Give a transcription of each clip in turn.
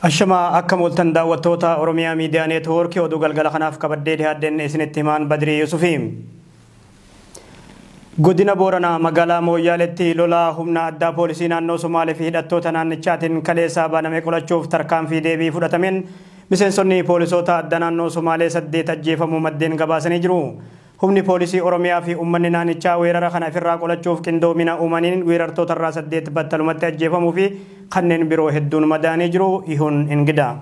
Ashama akka mooltan daawwattoota Oromiyaa Miidiyaa Neetwoork oduu galgala kanaaf qabaddee dhiyaadheen isinitti himaan Badrii Yusufiim. Godina Booranaa magaalaa Mooyyaaleetti lolaa humna addaa poolisii naannoo Somaalee fi hidhattoota naannichaatiin kaleessaa baname qolachuuf tarkaanfii deebii fudhatameen miseensonni poolisoota addaa naannoo Somaalee 8 ajjeefamuu maddeen gabaasanii jiru. Humni poolisii Oromiyaa fi uummanni naannichaa weerara kana ofirraa qolachuuf qindoomina uumaniin weerartoota irraa 8 battalumatti ajjeefamuu fi kanneen biroo hedduun madaanii jiru. Ihuun Ingida.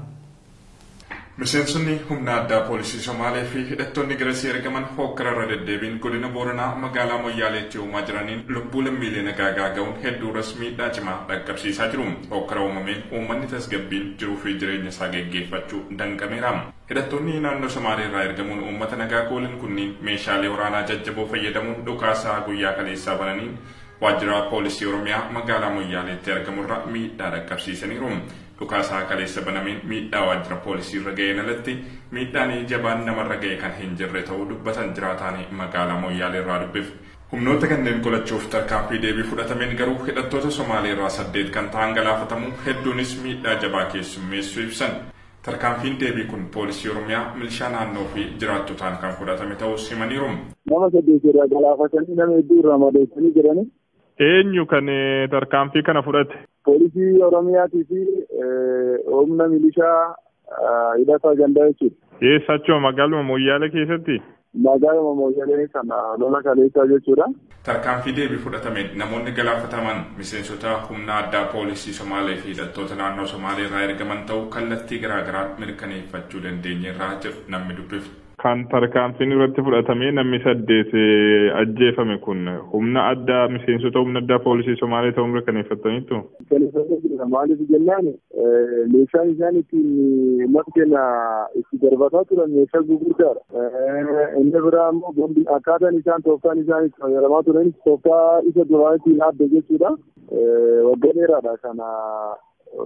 Miseensonni humna addaa poolisii Somaalee fi hidhattoonni garasii ergaman hokkararra deddeebiin godina Booranaa magaalaa Mooyyaaleetti uumaa jiraniin lubbuu lammiilee nagaa gaaga'uun hedduu rasmiidhaa cimaa dhaqqabsiisaa jiru. Hokkara uumameen uummanni tasgabbiin jiruu fi jireenya isaa geggeeffachuu danqameera. Hidhattoonni naannoo Somaalee irraa ergamuun uummata nagaa goolan kunniin meeshaalee waraanaa jajjaboo fayyadamuun dhukaasaa guyyaa kaleessaa bananiin waajjira poolisii Oromiyaa magaalaa Mooyyaaleetti argamurra miidhaa dhaqqabsiisaniiru. Dhukaasaa kaleessa banameen miidhaa waajjira poolisii irra ga'een alatti miidhaan jabaan namarra ga'e kan hin jirre ta'uu dubbatan jiraataan magaalaa Mooyyaalee irraa dubbif. Humnoota kanneen qolachuuf tarkaanfii deebii fudhatameen garuu hidhattoota Somaalee irraa 8 kan ta'an galaafatamuu hedduunis miidhaa jabaa keessummeessuu ibsan. Tarkaanfiin deebii kun poolisii Oromiyaa milishaa naannoo fi jiraattotaan kan fudhatame ta'uu himaniiru. Nama 8 irraa galaafatanii nama hedduu irraa madeessanii jirani. Eenyu kan tarkaanfii kana fudhate? Poolisii Oromiyaatii fi humna milishaa hidhataa gandaa jechuudha. Eessachoo magaaluma Mooyyaalee keessatti? Magaaluma Mooyyaalee kana lola kaleessaa jechuudha. Tarkaanfii deebii fudhatameen namoonni galaafataman miseensota humna addaa poolisii Somaalee fi hidhattoota naannoo Somaalee irraa ergaman ta'uu kallattii garaagaraa mirkaneeffachuu dandeenyeerraa jedhu namni dubbifne. Kan tarkaanfiin irratti fudhatamee namni 8 ajjeefame kun humna addaa miseensota humna addaa poolisii Somaalee ta'uu mirkaneeffataniitu. Maaliif jennaan meeshaan isaan ittiin uummata keenya itti darbataa turan meeshaa gurguddaadha. Inni biraa immoo bombi akkaataan isaan tooftaan isaan itti fayyadamaa turan tooftaa isa duraanitiin adda jechuudha. Waggaa dheeraadha kana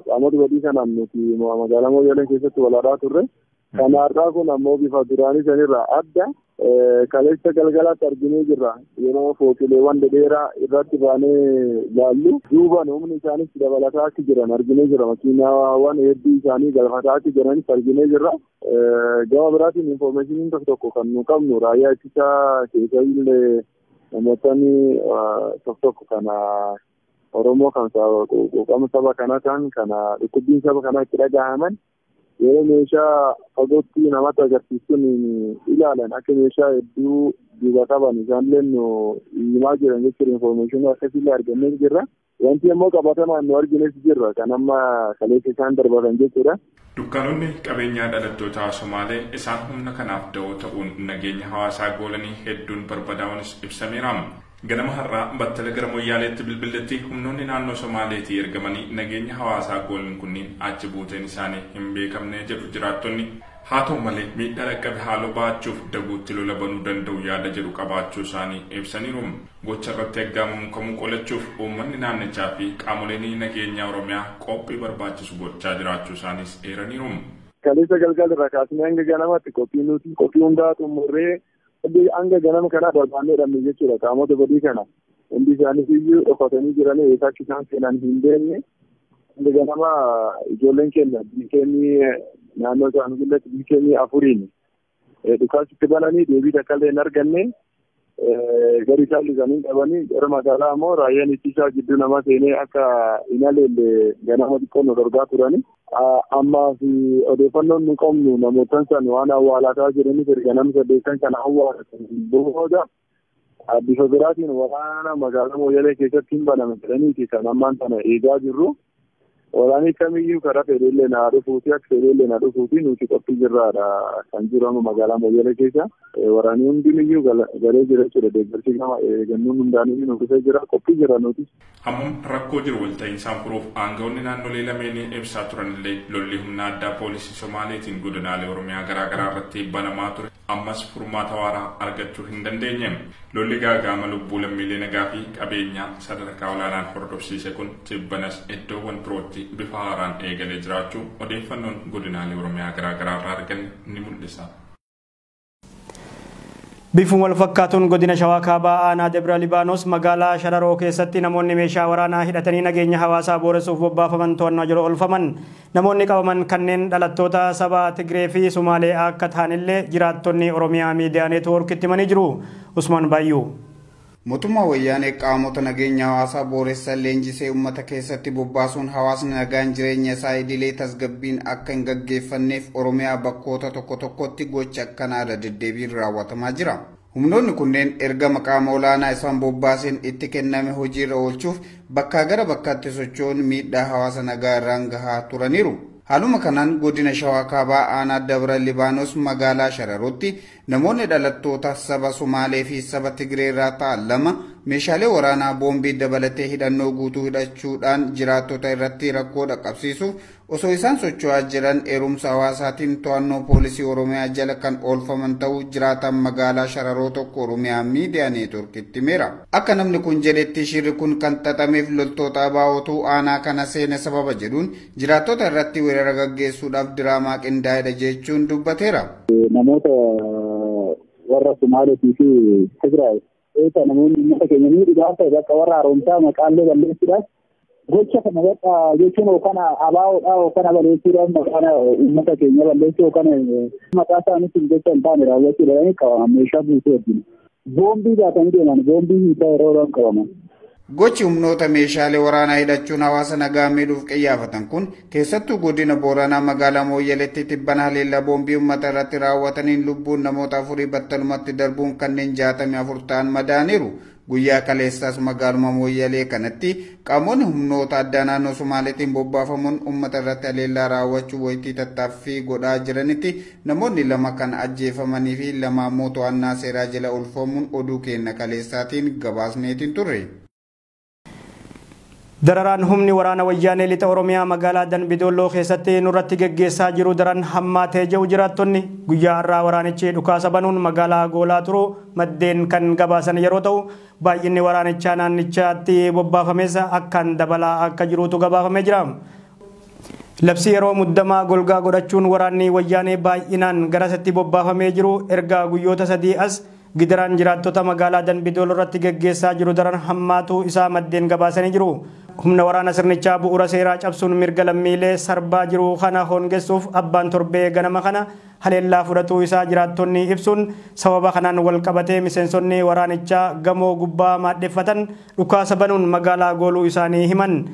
qaamota badii kanaan nuti magaalaa Mooyyalee keessatti walaadhaa turre. Kanaarraa kun ammoo bifa duraanii sanirraa adda kaleessa galgalaatti arginee jirra. Yeroo fooqileewwan dhedheeraa irratti baanee laallu duubaan humni isaanis dabalataa akka jiran arginee jira. Makiinaawwan hedduu isaanii galfataa akka jiranis arginee jirra. Gama biraatiin infoormeeshiniin tokko kan nu qabnu raayyaa ittisaa keessa illee namootni tokko kana Oromoo kan quuqama saba kanaa ta'an kana dhukkubbiin saba kanaa itti dhagahaman yeroo meeshaa fagootti namatti agarsiisuun ilaalan akka meeshaa hedduu duuba qaban isaanillee nu himaa jiran jechuudha. Infoormeeshinii akkasiillee argannee jirra. Wanti immoo qabatamaan nu argines jirra kan amma kaleessa isaan darbatan jechuudha. Dukkaanonni qabeenyaa dhalattoota Somaalee isaan humna kanaaf da'oo ta'uun nageenya hawaasaa goolanii hedduun barbadaa'uunis ibsameera. Ganama har'aa battala gara Mooyyaaleetti bilbiletti humnoonni naannoo Somaaleetii ergamanii nageenya hawaasaa goolan kunniin achi buuteen isaanii hin beekamne jedhu jiraattonni. Haa ta'u malee miidhaa dhaqqabe haaloo ba'achuuf daguutti lola banuu danda'u yaada jedhu qabaachuu isaanii ibsaniiru. Gocha irratti aggaamamu kamuu qolachuuf uummanni naannichaa fi qaamoleen nageenyaa Oromiyaa qophii barbaachisu gochaa jiraachuu isaaniis eeraniiru. Kaleessa galgala irraa kaasnee hanga ganamaatti qophii hundaa xumurree hanga ganama kana barbaannee dhabne jechuudha. Qaamota badii kana hundi isaanii iyyuu dhokatanii jiranii eessa akka isaan seenan hin beekne. Hanga ganama ijoolleen keenya biikeenii naannoo isaaniitti biikeenii 4 dhukaasitti bananii deebii takkallee hin arganne. Gari isaan lisanii dhabanii gara magaalaa immoo raayyaan ittisaa gidduu nama seenee akka hin haleelle ganama xiqqoo nu dorgaa turani. Ammaa fi odeeffannoon nu qabnu namootaan san waan awwaalataa jiraniif erga nama 8 kana awwaalatan booda bifa biraatiin waraana magaalaa Mooyyalee keessatti hin baname jedhaniiti kan ammaan sana eegaa jirru. Waraanni kamiyyuu karaa fedheellee na dhufuuti akka fedheellee na dhufuuti nuti qophii jirraadha kan jiru amma magaalaa Mooyyalee keessa. Waraanni hundinuyyuu galee jira jechuudha. Deeggarsi gama eegannoon hundaanii nu dhufee jira qophii jira nuti. Hammam rakkoo jiru walta'iinsaan furuuf aangawoonni naannolee lameenii ibsaa turanillee lolli humna addaa poolisii Somaaleetiin godinaalee Oromiyaa garaagaraa irratti banamaa ture. Ammas furmaata waaraa argachuu hin dandeenye. Lolli gaagaama lubbuu lammiilee nagaa fi qabeenyaa sadarkaa olaanaan hordofsiise kun tibbanas iddoowwan birootti bifa haaraan eegalee jiraachuu odeeffannoon godinaalee Oromiyaa garaagaraa irraa argan ni mul'isa. Bifuma wal fakkaatuun godina Shawaa Kaabaa aanaa Debra Libaanos magaalaa Shararoo keessatti namoonni meeshaa waraanaa hidhatanii nageenya hawaasaa booressuuf bobbaafaman to'annaa jala oolfaman. Namoonni qabaman kanneen dhalattoota saba Tigree fi Sumaalee akka ta'anillee jiraattonni Oromiyaa miidiyaa neetwoorkiitti himanii jiru. Usman Bayyuu. Mootummaa wayyaanee qaamota nageenya hawaasaa booressan leenjisee uummata keessatti bobbaasuun hawaasni nagaan jireenya isaa idilee tasgabbiin akka hin gaggeeffanneef Oromiyaa bakkoota tokko tokkotti gocha akkanaa deddeebiin raawwatamaa jira. Humnoonni kunneen erga maqaama olaanaa isaan bobbaaseen itti kenname hojiirra oolchuuf bakkaa gara bakkaatti socho'uun miidhaa hawaasa nagaa irraan gahaa turaniiru. Haaluma kanaan godina Shawaa Kaabaa aanaa Dabra Libaanos magaalaa Shararotti namoonni dhalattoota saba Sumaalee fi saba Tigree irraa ta'an lama meeshaalee waraanaa boombii dabalatee hidhannoo guutuu hidhachuudhaan jiraattota irratti rakkoo dhaqqabsiisuuf osoo isaan socho'aa jiran eerumsa hawaasaatiin to'annoo poolisii Oromiyaa jala kan oolfaman ta'uu jiraatan magaalaa Shararoo tokko Oromiyaa miidiyaa neetwoorkiitti himeera. Akka namni kun jedhetti shirri kun kan xaxameef loltoota abaa'otu aanaa kana seene sababa jedhuun jiraattota irratti weerara gaggeessuudhaaf diraamaa qindaa'edha jechuun dubbateera. Namoota warra Sumaalee fi Tigraay namoonni uummata keenya miidhuudhaaf bakka warra haaromsaa maqaallee balleessuudhaaf gocha kana bakka jechuun yookaan abaa'oodhaa yookaan balleessuudhaan maqaan uummata keenya balleessuu yookaan maqaa isaaniitiin gocha hin taane raawwachuudhaan qabaman meeshaa buusuu wajjin boombii baatanii deeman boombii hiikaa yeroo qabaman. Gochi humnoota meeshaalee waraanaa hidhachuun hawaasa nagaa miidhuuf qiyyaafatan kun keessattuu godina Booranaa magaalaa Mooyyaleetti tibbana haleellaa boombii uummata irratti raawwataniin lubbuun namoota 4 battalumatti darbuun kanneen 64 ta'an madaaniiru. Guyyaa kaleessaas magaaluma Mooyyalee kanatti qaamonni humnoota addaa naannoo Sumaaleetiin bobbaafamuun uummata irratti haleellaa raawwachuu wayitii tattaaffii godhaa jiranitti namoonni 2 kan ajjeefamanii fi 2 immoo to'annaa seeraa jala oolfamuun oduu kenna kaleessaatiin gabaasneetiin turre. Dararaan humni waraana wayyaanee lixa Oromiyaa magaalaa Danbidolloo keessatti nurratti geggeessaa jiru daran hammaatee jiru jiraattonni guyyaa har'aa waraanichi dhukaasa banuun magaalaa goolaa turu maddeen kan gabaasan yeroo ta'u baay'inni waraanichaa naannichaatti bobbaafames akkaan dabalaa akka jirutu gabaafamee jira. Labsii yeroo muddamaa golgaa godhachuun waraanni wayyaanee baay'inaan garasitti bobbaafamee jiru erga guyyoota 3 as gidiraan jiraattota magaalaa Danbidolloo irratti geggeessaa jiru daran hammaatu isaa maddeen gabaasanii jiru. Humna waraana sirnichaa bu'uura seeraa cabsuun mirga lammiilee sarbaa jiru kana hongessuuf abbaan torbee ganama kana haleellaa fudhatuu isaa jiraattonni ibsuun sababa kanaan wal qabatee miseensonni waraanichaa gamoo gubbaa maadheffatan dhukaasa banuun magaalaa gooluu isaanii himan.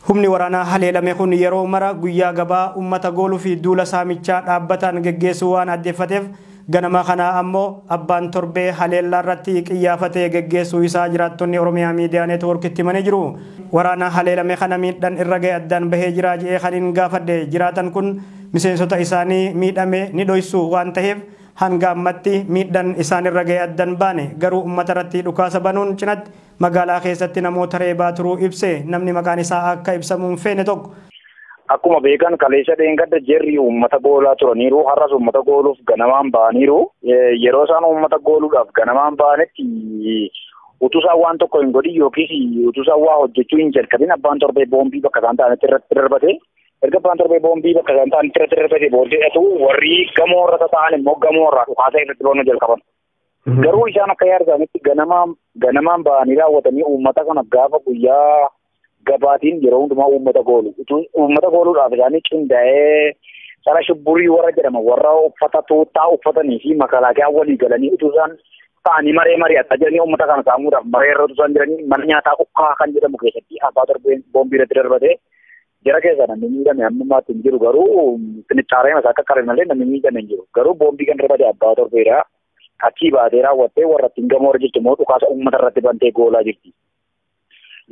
Humni waraanaa haleelame kun yeroo mara guyyaa gabaa uummata gooluu fi duula saamichaa dhaabbataan geggeessuu waan addeeffateef ganama kana ammoo abbaan torbee haleellaa irratti qiyyafatee geggeessuu isaa jiraattonni Oromiyaa miidiyaa neetwoorkiitti himanii jiru. Waraana haleelame kana miidhaan irra ga'e addaan bahee jira jedhee kan gaafadhe jiraatan kun miseensota isaanii miidhame ni dhoysu waan ta'eef hanga ammatti miidhaan isaan irra ga'e addaan baane garuu uummata irratti dhukaasa banuun cinatti magaalaa keessatti namoota reebaa turuu ibse namni maqaan isaa akka ibsamuun feene tokko. Akkuma beekan kaleessa dheengadda jerri uummata goolaa turaniiru har'as uummata gooluuf ganamaan ba'aniiru yeroo isaan uummata gooluudhaaf ganamaan ba'anitti utusaan waan tokko hin godhin yookiis utusaan waa hojjechuu hin jalqabin abbaan torbee boombii bakka isaan ta'anitti irratti darbate erga abbaan torbee boombii bakka isaan ta'anitti irratti darbate booddeetu warri gamoo irra ta'an immoo gamoo irraa dhukaasa irratti banuu jalqaban. Garuu isaan akka yaadanitti ganamaan ba'anii raawwatanii uummata kana gaafa guyyaa gabaatiin yeroo hundumaa uummata goolu uummata gooluudhaaf isaanii qindaa'ee sara shubburii warra jedhama warra uffata tuuttaa uffatanii fi makalaakaa walii galanii utuu isaan ta'anii maree mari'ataa jiranii uummata kana saamuudhaaf maree irra utuu isaan jiranii mana nyaataa ukkaa kan jedhamu keessatti abbaa torbeen boombii irratti darbate jara keessa namni miidhame amma ammaatti hin jiru garuu finichaaree masaa akka qaree malee namni miidhame hin jiru garuu boombii kan darbate abbaa torbeedha achii baatee raawwattee warra ittiin gamoo irra jirtu immoo dhukaasa uummata irratti bantee goolaa jirti.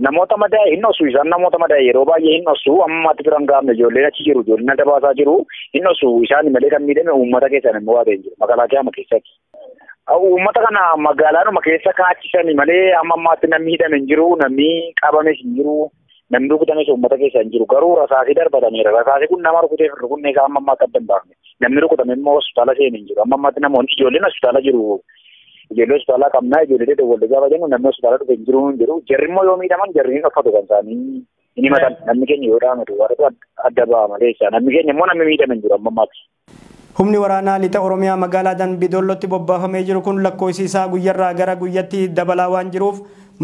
Namoota madaa'e hin osu isaan namoota madaa'e yeroo baay'ee hin osu ammaatti biran gaafne ijoolleen achi jiru ijoolleen adda baasaa jiru hin osu isaan malee kan miidhame uummata keessan immoo waatee hin jiru magaalaa keessa keessatti. Uummata kana magaalaanuma keessa kaachisanii malee amma ammaatti namni miidhame hin jiru namni qabames hin jiru namni rukutames uummata keessa hin jiru garuu rasaasii darbataniira rasaasii kun nama rukuteef rukunne isaa amma ammaatti adda hin baafne namni rukutame immoo hospitaala seene hin jiru amma ammaatti namoonni ijoolleen hospitaala jiru. Ijoollee hospitaalaa qabnaa ijoollee dawwallee gaafa jennu namni hospitaala dhufe hin jiru hin jiru jarri immoo yoo miidhaman jarri hin uffatu kan isaanii hin himatan namni keenya yoo dhaamatu warratu adda ba'a malee isaa namni keenya immoo namni miidhame hin jiru amma ammaatti. Humni waraanaa lixa Oromiyaa magaalaa Danbidollootti bobbaafamee jiru kun lakkoofsi isaa guyyarraa gara guyyatti dabalaa waan jiruuf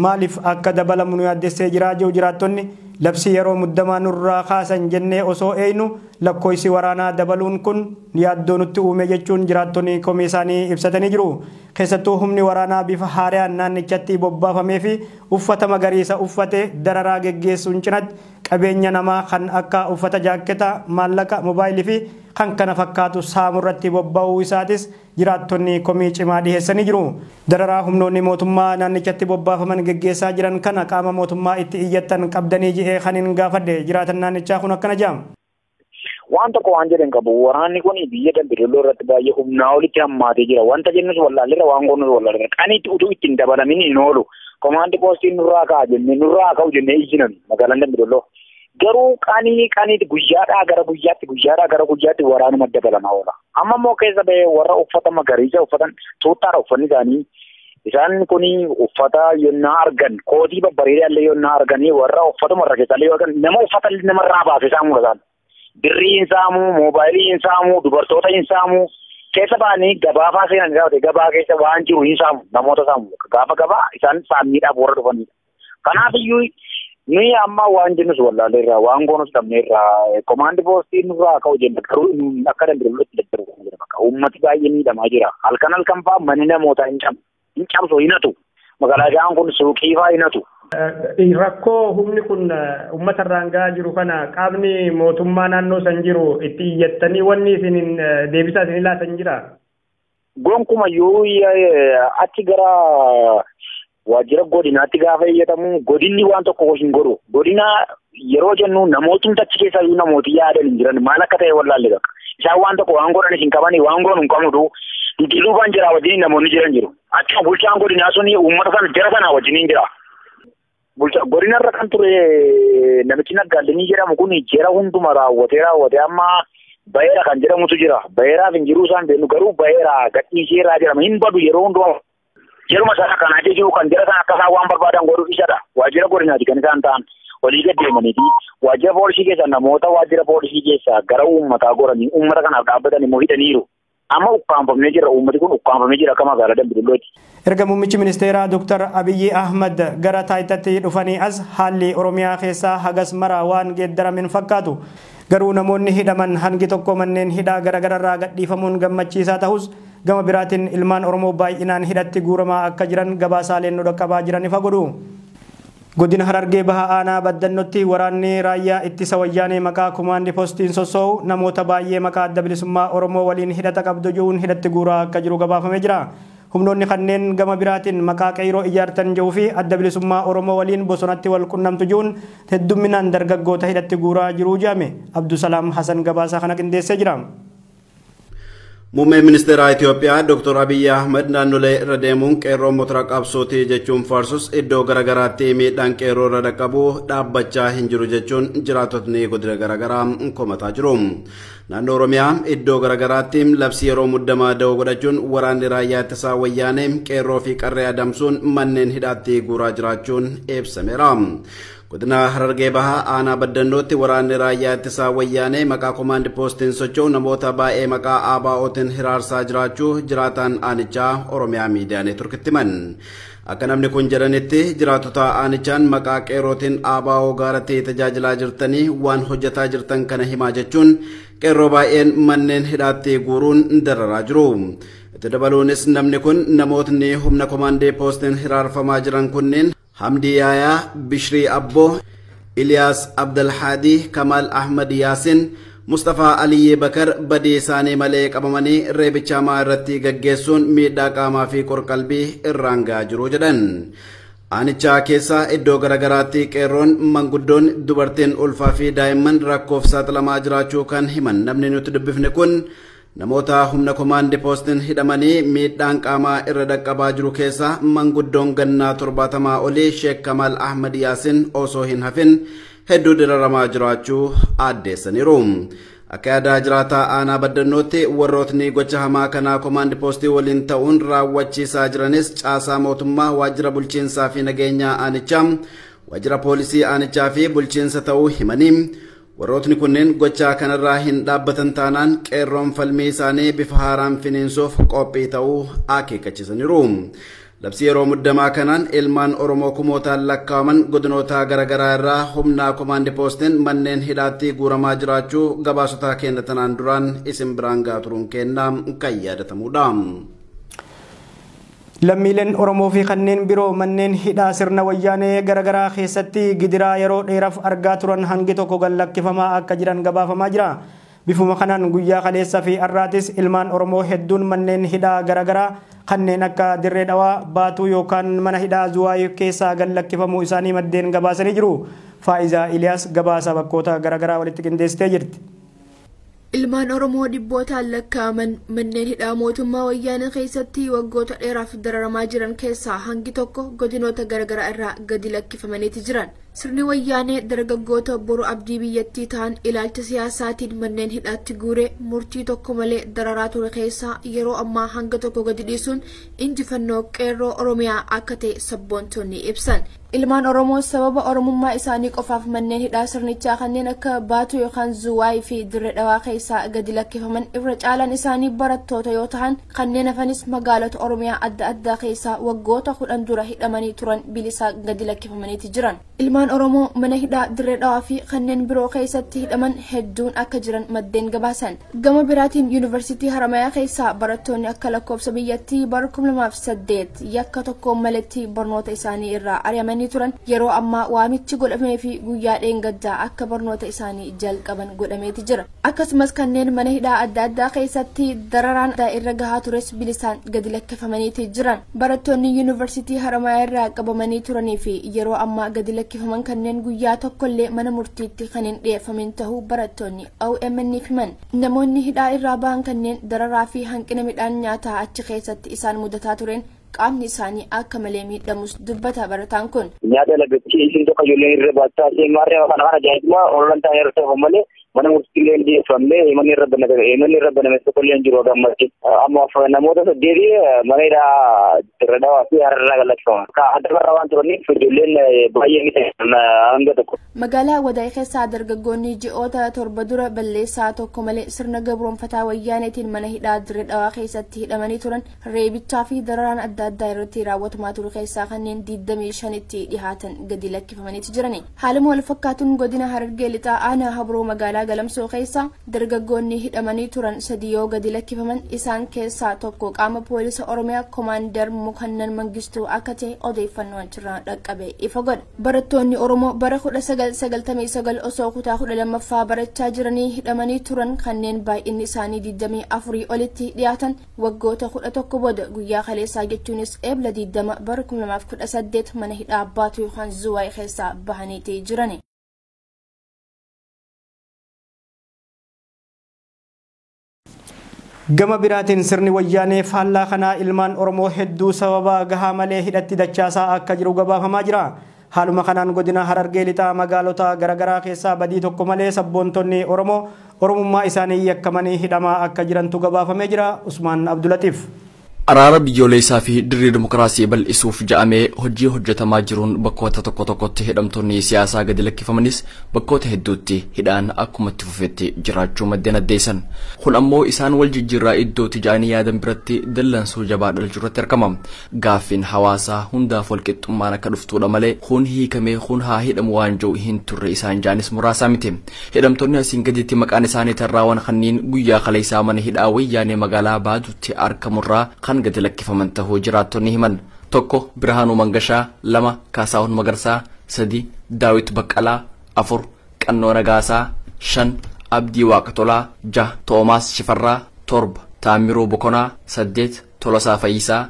maaliif akka dabalamu nu yaaddessee jira jiru jiraattonni labsii yeroo muddamaa nurraa kaasan jennee osoo eeynu lakkoofsi waraanaa dabaluun kun yaaddoo nutti uume jechuun jiraattonni komii isaanii ibsatanii jiru. Keessattuu humni waraanaa bifa haaraan naannichatti bobbaafamee fi uffata magariisa uffate dararaa geggeessuun cinatti qabeenya namaa kan akka uffata jaakketa, maallaqa, mobaayilii fi kan kana fakkaatu saamurratti bobba'uu isaatis jiraattonni komii cimaa dhiheessanii jiru. Dararaa humnoonni mootummaa naannichatti bobbaafaman geggeessaa jiran kana qaama mootummaa itti iyyattan qabdanii jedhee kan hin gaafadhe jiraatan naannichaa kun akkana jedhama. Waan tokko waan jedhan qabu waraanni kun biyya Dambidolloo irratti baay'ee humnaa olitti hammaatee jira. Wanta jennus wallaalleerra waan goonus wallaalleerra. Qaniitti utuu ittiin dabalamin hin oolu. Komaandi poostiin nurraa ka'a jennee nurraa ka'u jennee ijjinan magaalaan Dambidolloo. Garuu qaniitti guyyaadhaa gara guyyaatti waraanuma dabalamaa oola. Amma immoo keessa bahee warra uffata magariisa uffatan tuuttaadha uffanni isaanii. Isaan kun uffata yonnaa argan kootii babbareedaa illee yonnaa arganii warra uffatuma irra keessaa illee nama uffata namarraa baase isaan mul'atan. Birrii hin saamu, moobaayilii hin saamu, dubartoota hin saamu. Keessa ba'anii gabaafaa seenan gaafate gabaa keessa waan jiru hin saamu, namoota saamu. Gabaa isaan saamiidhaaf warra dhufanidha. Kanaaf iyyuu nuyi amma waan jennus wallaalleerraa waan goonus dhabneerraa komaandi poostiin nurraa ka'u jenna garuu akka Dambidollootti daddarbu jira bakka uummati baay'ee miidhamaa jira. Halkan fa'aa manni namootaa hin cabsu hin hatu. Magaalaa kun suuqii fa'aa hin hatu. Rakkoo humni kun uummata irraan gahaa jiru kana qaamni mootummaa naannoo san jiru itti iyyattanii wanni isin deebisaa isin laatan jira? Gonkumayyuu achi gara waajjira godinaatti gaafa iyyatamu godinni waan tokko hin godhu. Godina yeroo jennu namootni achi keessa namooti yaadan hin jiran maal akka ta'e wallaalle bakka. Isaan waan tokko waan godhan hin qabani waan goonu hin qabnu duduubaan jira wajjin namoonni jiran jiru. Achuma bulchaan godinaa suni uummata sana jara sana wajjin jira. Godina irra kan ture namichi Naggaallee jedhamu kun jara hunduma raawwatee amma bayeera kan jedhamutu jira. Bayeeraaf hin jiru isaan beeknu garuu bayeera gadhiiseeraa jedhama hin badu yeroo hundumaa. Yeruma sana kanaa jiru kan jara sana akka isaan waan barbaadan godhuuf isadha. Waajjira godinaati kan isaan ta'an walii gad deemaniiti. Waajjira poolisii keessa namoota waajjira poolisii keessa gara uummataa goranii uummata kanaaf dhaabbatan immoo hidhaniiru. Amma ukkaanfamee jira uummati kun ukkaanfamee jira akka magaalaa Dambidollootti. Erga muummichi ministeeraa Dr. Abiyyi Ahmad gara taayitatti dhufanii as haalli Oromiyaa keessaa hagas mara waan geeddaramin fakkaatu. Garuu namoonni hidhaman hangi tokko manneen hidhaa garaagararraa gadhiifamuun gammachiisaa ta'us gama biraatiin ilmaan Oromoo baay'inaan hidhatti guuramaa akka jiran gabaasaaleen nu dhaqqabaa jiran ifa godhu. Godina Harargee Bahaa Aanaa Baddannotti waraanni raayyaa ittisa wayyaanee maqaa komaandi poostiin sossoo'u namoota baay'ee maqaa adda bilisummaa Oromoo waliin hidhata qabdu jechuun hidhatti guuraa akka jiru gabaafamee jira. Humnoonni kanneen gama biraatiin maqaa qeyroo ijaartan jedhuu fi adda bilisummaa Oromoo waliin bosonatti wal qunnamtu jechuun heddumminaan dargaggoota hidhatti guuraa jiru jedhame. Abdusalaam Hasan gabaasaa kana qindeessee jira. Muummee ministeera Itoophiyaa Dr. Abiyyi Ahmed naannolee irra deemuun qeerroo motora qabsootii jechuun faarsus iddoo garagaraatti miidhaan qeerroo irra dhaqqabu dhaabbachaa hin jiru jechuun jiraatotni godina garagaraa komataa jiru. Naannoo Oromiyaa iddoo garagaraatti labsii yeroo muddamaa da'oo godhachuun waraanni raayyaa ittisaa wayyaanee qeerroo fi qarree adamsuun manneen hidhaatti guuraa jiraachuun ibsameera. Godina Harargee Bahaa Aanaa Baddannootti waraanni raayyaa ittisaa wayyaanee maqaa komaandi poostiin socho'u namoota baay'ee maqaa ABO'tiin hiraarsaa jiraachuu jiraataan aanichaa Oromiyaa miidiyaa neetworkitti himan. Akka namni kun jedhanitti jiraatota aanichaan maqaa qeerrootiin ABO gaaratti tajaajilaa jirtanii waan hojjetaa jirtan kana himaa jechuun qeerroo baay'een manneen hidhaatti guuruun dararaa jiru. Itti dabaluunis namni kun namootni humna komaandii poostiin hiraarfamaa jiran kunneen Hamdi Yaayaa, Bishrii Abbo, Iliyaas Abdalhaadii, Kamal Ahmad Yaasin, Mustafaa Aliyyee Bakar badii isaanii malee qabamanii reebicha hamaa irratti gaggeessuun miidhaa qaamaa fi qorqalbii irraan gahaa jiru jedhan. Aanichaa keessa iddoo garagaraatti qeerroon manguddoon dubartiin ulfaa fi daa'imman rakkoof saaxilamaa jiraachuu kan himan namni nuti dubbifne kun namoota humna komaandi poostiin hidhamanii miidhaan qaamaa irra dhaqqabaa jiru keessa manguddoon gannaa 70 olii Sheek Kamal Ahmad Yaasin osoo hin hafin hedduu diraramaa jiraachuu addeessaniiru. Akka yaadaa jiraataa Aanaa Baddannootti warrootni gocha hamaa kanaa komaandi poostii waliin ta'uun raawwachiisaa jiranis caasaa mootummaa waajjira bulchiinsaa fi nageenyaa aanichaa waajjira poolisii aanichaa fi bulchiinsa ta'uu himanii warrootni kunneen gochaa kanarraa hin dhaabbatan taanaan qeerroon falmii isaanii bifa haaraan finiinsuuf qophii ta'uu akeekkachiisaniiru. labsii yeroo muddamaa kanaan ilmaan Oromoo kumootaan lakkaawaman godinoota garaagaraa irraa humna komaandi poostiin manneen hidhaatti guuramaa jiraachuu gabaasota keenya tanaan duraan isin biraan gaaturuun kennaa kan yaadatamudha. Lammiileen Oromoo fi kanneen biroo manneen hidhaa sirna wayyaanee garaagaraa keessatti gidiraa yeroo dheeraaf argaa turan hangi tokko gallakkifamaa akka jiran gabaafamaa jira. Bifuma kanaan guyyaa kaleessaa fi har'aatis ilmaan Oromoo hedduun manneen hidhaa garaagaraa kanneen akka Dirree Dhawaa, Baatuu yookaan mana hidhaa Zuwaayii keessaa gallakkifamuu isaanii maddeen gabaasanii jiru. Faa'izaa Iliyaas gabaasa bakkoota garaagaraa walitti qindeessitee jirti. Ilmaan Oromoo dhibbootaan lakkaawaman manneen hidhaa mootummaa wayyaanee keessatti waggoota dheeraaf dararamaa jiran keessaa hangi tokko godinoota garaagaraa irraa gadi lakkifamaniiti jiran. Sirni wayyaanee dargaggoota boru abdii biyyattii ta'an ilaalcha siyaasaatiin manneen hidhaatti guuree murtii tokko malee dararaa ture keessaa yeroo ammaa hanga tokko gadi dhiisuun injifannoo qeerroo Oromiyaa akka ta'e sabboontonni ibsan. Ilmaan Oromoo sababa Oromummaa isaanii qofaaf manneen hidhaa sirnichaa kanneen akka Baatuu yookaan Zuwaayii fi Dirree Dhawaa keessaa gadi lakkifaman irra caalaan isaanii barattoota yoo ta'an kanneen hafanis magaalota Oromiyaa adda addaa keessaa waggoota 10 dura hidhamanii turan bilisaa gadi lakkifamaniiti jiran. Ilmaan Oromoo mana hidhaa Dirree Dhawaa fi kanneen biroo keessatti hidhaman hedduun akka jiran maddeen gabaasan. Gama biraatiin Yuunivarsiitii Haramayaa keessaa barattoonni akka lakkoofsa biyyattii bara 2008 yakka tokkoon maletti barnoota isaanii irraa ari'amanii turan yeroo ammaa waamichi godhamee fi guyyaa dheengaddaa akka barnoota isaanii jalqaban godhameeti jira. Akkasumas kanneen mana hidhaa adda addaa keessatti dararaan irra gahaa tures bilisaan gadi lakkifamaniiti jiran. Barattoonni Yuunivarsiitii Haramayaa irraa qabamanii turanii fi yeroo ammaa gadi lakkifaman kanneen guyyaa tokkollee mana murtiitti kan hin dhiyeeffamin tahuu barattoonni OMN'f himan. Namoonni hidhaa irraa bahan kanneen dararaa fi hanqina midhaan nyaataa achi keessatti isaan mudataa tureen qaamni isaanii akka malee miidhamus dubbata barataan kun. Nyaata lagachi isin tokko ijoolleen irra baachaa seemaarree kana ajaa'ibaa oolantaa yeroo ta'u malee mana murtiilee dhiyeeffamee himanni irra baname tokkollee jiru gammatti. Amma namoota saddeetii mana hidhaa Dirree Dhawaa fi Hararraa gallakkifaman. Adda barraa waan turaniif ijoolleen baay'ee miti hanga tokko. Magaalaa Wadaay keessaa dargaggoonni ji'oota 7 dura balleessaa tokko malee sirna gabroonfataa wayyaaneetiin mana hidhaa Dirree Dhawaa keessatti hidhamanii turan reebichaa fi dararaan adda addaa irratti raawwatamaa ture keessaa kanneen 25tti dhihaatan gadi lakkifamaniiti jirani. Haaluma wal fakkaatuun godina Harargee lixaa aanaa Habroo magaalaa Galamsoo keessaa dargaggoonni hidhamanii turan 3 yoo gadi lakkifaman isaan keessaa tokko qaama poolisa Oromiyaa Komaander Mukannan Mangistuu akka ta'e odeeffannoo achirraa dhaqqabe ifa godha. Barattoonni Oromoo bara 1999 osoo kutaa 12ffaa barachaa jiranii hidhamanii turan kanneen baay'inni isaanii 24 olitti dhiyaatan waggoota 11 booda guyyaa kaleessaa jechuunis eebla 20 bara 2018 mana hidhaa Baatuu yookaan Zuwaayii keessaa bahaniiti jirani. Gama biraatiin sirni wayyaanee faallaa kanaa ilmaan Oromoo hedduu sababa gahaa malee hidhatti dachaasaa akka jiru gabaafamaa jira. Haaluma kanaan godina Harargee lixaa magaalota garaagaraa keessaa badii tokko malee sabboontonni Oromoo Oromummaa isaanii yakkamanii hidhamaa akka jirantu gabaafamee jira. Usmaan Abdulatiif. Araara biyyoolessaa fi dirree dimokiraasii bal'isuuf ja'amee hojii hojjetamaa jiruun bakkoota tokko tokkotti hidhamtoonni siyaasaa gadi lakkifamanis bakkoota hedduutti hidhaan akkuma itti fufetti jiraachuu maddeen addeessan. Kun ammoo isaan wal jijjiirraa iddootti ja'anii yaadan biratti dallansuu jabaa dhalchuu irratti argama. Gaaffiin hawaasaa hundaaf walqixxummaan akka dhuftuudha malee kun hiikamee kun haa hidhamu waan jiru hin turre isaan jaanis muraasaa miti. Hidhamtoonni asiin gaditti maqaan isaanii tarraawwan kanneen guyyaa kaleessaa mana hidhaa wayyaanee magaalaa Baaduutti argamurraa gadi lakkifaman tahuu jiraattonni himan. Tokko Birhaanuu Mangashaa, 2 Kaasaahun Magarsaa, 3 Daawit Baqqalaa, 4 Qannoo Nagaasaa, 5 Abdii Waaqatolaa, 6 Toomaas Shifarraa, 7 Taamiruu Bokonaa, 8 Tolosaa Fayyisaa,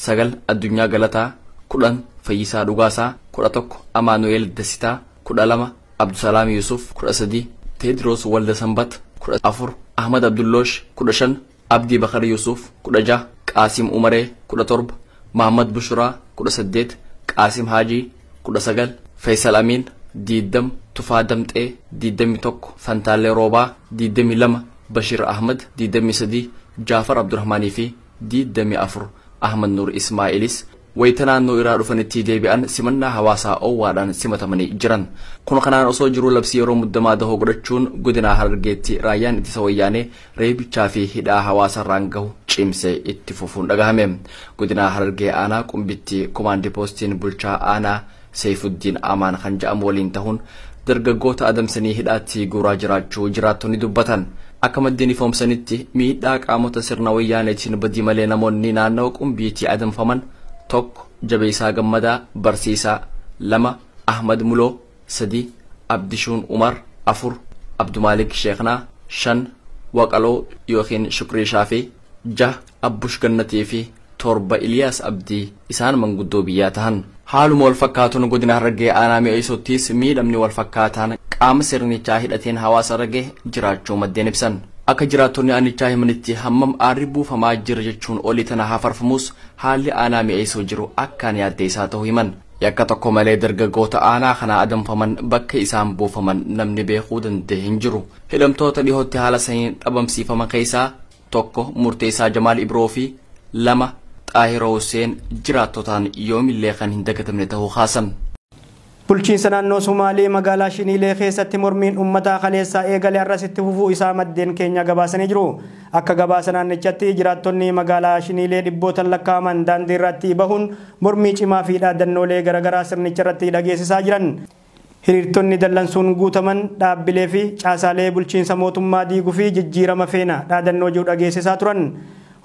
9 Addunyaa Galataa, 10 Fayyisaa Dhugaasaa, 11 Amaanu'eel Dasitaa, 12 Abdusalaam Yusuf, 13 Teediroos Walda Sanbat, 14 Ahmad Abdulloosh, 15 Abdii Bakar Yusuf, 16 Qaasim Umaree, 17 Mahammad Bushraa, 18 Qaasim Haajii, 19 Faisal Amin, 20 Tufaa Damxee, 21 Fantaalee Roobaa, 22 Bashir Ahmad, 23 Jaafar Abdurrahmaanii fi 24 Ahmad Nur Ismaa'ilis wayita naannoo irraa dhufanitti deebi'an simannaa hawaasaa owwaadhaan simatamanii jiran. Kun kanaan osoo jiruu labsii yeroo muddamaa dahoo godhachuun godina Harargeetti raayyaan ittisa wayyaanee reebichaa fi hidhaa hawaasarraan gahu cimsee itti fufuun dhagahame. Godina Harargee aanaa Qumbitti komaandii poostiin bulchaa aanaa Seyfuddin Amaan kan jedhamu waliin ta'uun dargaggoota adamsanii hidhaatti guuraa jiraachuu jiraattonni dubbatan. Akka maddeen ifoomsanitti miidhaa qaamota sirna wayyaaneetiin badii malee namoonni naannoo Qumbiitti adamfaman tokko Jabeessaa Gammadaa Barsiisaa, 2 Ahmad Muloo, 3 Abdishuun Umar, 4 Abdumaalik Sheeknaa, 5 Waqaloo yookiin Shukrii Shaafii, 6 Abbush Gannatii fi 7 Iliyaas Abdii isaan manguddoo biyyaa tahan. Haaluma wal fakkaatuun godina Harargee aanaa mi'eessottis miidhamni wal fakkaataan qaama sirnichaa hidhateen hawaasa Harargee jiraachuu maddeen ibsan. Akka jiraattonni aanichaa himanitti hammam aarri buufamaa jira jechuun olii tana haa farfamus haalli aanaa mi'eessoo jiru akkaan yaaddeessaa ta'uu himan. Yakka tokko malee dargaggoota aanaa kanaa adamfaman bakka isaan buufaman namni beekuu danda'e hin jiru. Hidhamtoota dhihootti haala saniin dhabamsiifaman keessaa tokko Murteessaa Jamaal Ibroo fi 2 Xaahiroo Hussein jiraattotaan yoomillee kan hin dagatamne ta'uu haasan. Bulchiinsa naannoo Somaalee magaalaa Shiniilee keessatti mormiin uummataa kaleessaa eegalee arrasitti fufuu isaa maddeen keenya gabaasanii jiru. Akka gabaasa naannichatti jiraattonni magaalaa Shiniilee dhibbootaan lakkaa'aman daandii irratti bahuun mormii cimaa fi dhaadannoolee garaagaraa sirnicha irratti dhageessisaa jiran. Hiriirtonni dallansuun guutaman dhaabbilee fi caasaalee bulchiinsa mootummaa diiguu fi jijjiirama feena dhaadannoo jiru dhageessisaa turan.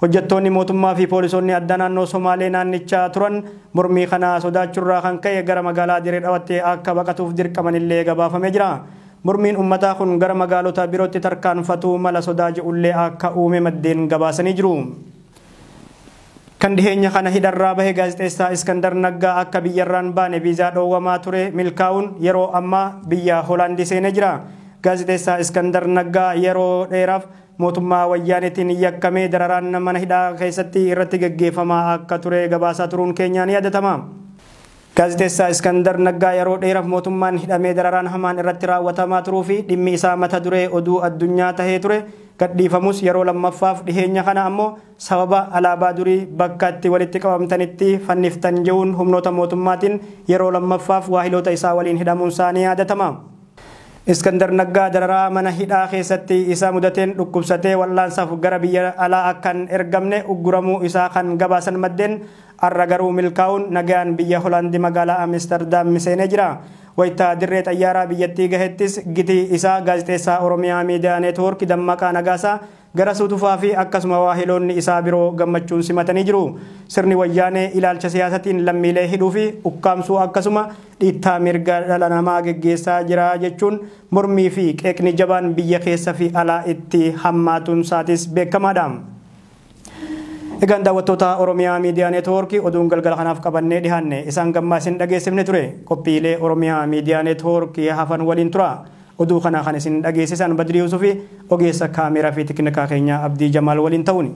Hojjettoonni mootummaa fi poolisoonni adda naannoo Somaalee naannichaa turan mormii kana sodaachuurraa kan ka'e gara magaalaa Diree Dhawaatti akka baqatuuf dirqamanillee gabaafamee jira. Mormiin uummataa kun gara magaalota birootti tarkaanfatuu mala sodaa jedhullee akka uume maddeen gabaasanii jiru. Kan dhiheenya kana hidharraa bahe gaazexeessaa Iskandar Naggaa akka biyyarraan baane viizaa dhoowwamaa ture milkaa'uun yeroo ammaa biyya Hoolaandii seenee jira. Gaazexeessaa Iskandar Naggaa yeroo dheeraaf mootummaa wayyaaneetiin yakkamee dararaan mana hidhaa keessatti irratti gaggeeffamaa akka ture gabaasaa turuun keenyaan yaadatama. Gaazexeessaa Iskandar Naggaa yeroo dheeraaf mootummaan hidhamee dararaan hamaan irratti raawwatamaa turuu fi dhimmi isaa mata duree oduu addunyaa tahee ture gadhiifamus yeroo lammaffaaf dhiheenya kana ammoo sababa alaabaa durii bakka itti walitti qabamtanitti fanniftan jechuun humnoota mootummaatiin yeroo lammaffaaf waahiloota isaa waliin hidhamuun isaanii yaadatama. Iskandar Naggaa dararaa mana hidhaa keessatti isa mudateen dhukkubsatee wal'aansaaf gara biyya alaa akkan ergamne ugguramuu isaa kan gabaasan maddeen arra garuu milkaa'uun nagaan biyya Hoolaandii magaalaa Amsterdam seenee jira. Wayita dirree xayyaaraa biyyattii gahettis gitii isaa gaazexeessaa Oromiyaa Miidiyaa Neetwoork Dammaqaa Nagaasaa gara suutufaa fi akkasuma waahiloonni isaa biroo gammachuun simatanii jiru. Sirni wayyaanee ilaalcha siyaasatiin lammiilee hidhuu fi ukkaamsuu akkasuma dhiittaa mirga dhala namaa geggeessaa jira jechuun mormii fi qeeqni jabaan biyya keessa fi alaa itti hammaatuun isaatis beekamaadha. Egaan daawwattoota Oromiyaa Miidiyaa Neetwoork oduun galgala kanaaf qabannee dhihaanne isaan gammaasin dhageessifne ture. Qophiilee Oromiyaa Miidiyaa Neetwoork hafan waliin tura. Oduu kana kan isin dhageessisan Badrii Yusufi ogeessa kaameraa fi teknikaa keenya Abdii Jamaal waliin ta'uuni.